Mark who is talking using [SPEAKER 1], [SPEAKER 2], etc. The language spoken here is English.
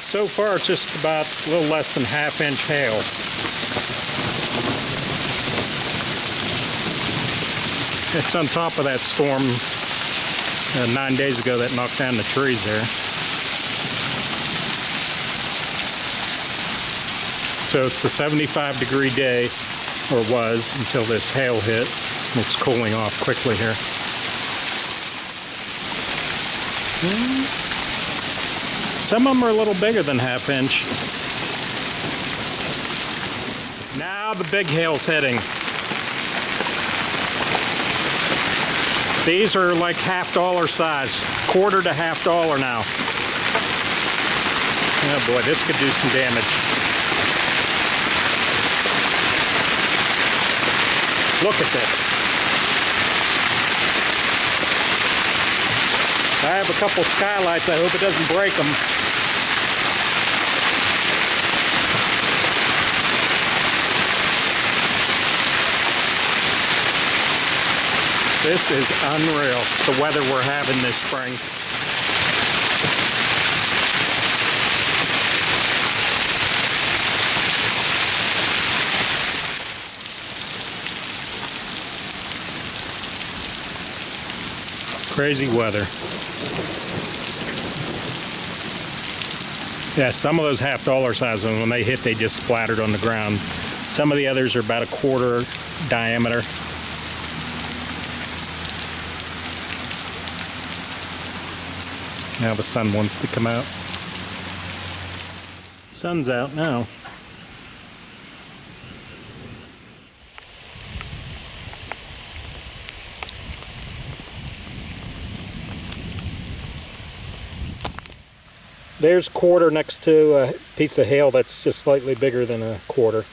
[SPEAKER 1] So far it's just about a little less than ½ inch hail. It's on top of that storm 9 days ago that knocked down the trees there. So it's a 75-degree day, or was, until this hail hit. It's cooling off quickly here. Some of them are a little bigger than ½ inch. Now the big hail's hitting. These are like $50 size, quarter to $50 now. Oh boy, this could do some damage. Look at this. I have a couple skylights. I hope it doesn't break them. This is unreal, the weather we're having this spring. Crazy weather. Yeah, some of those $50 size ones, when they hit, they just splattered on the ground. Some of the others are about a quarter diameter. Now the sun wants to come out. Sun's out now. There's quarter next to a piece of hail that's just slightly bigger than a quarter.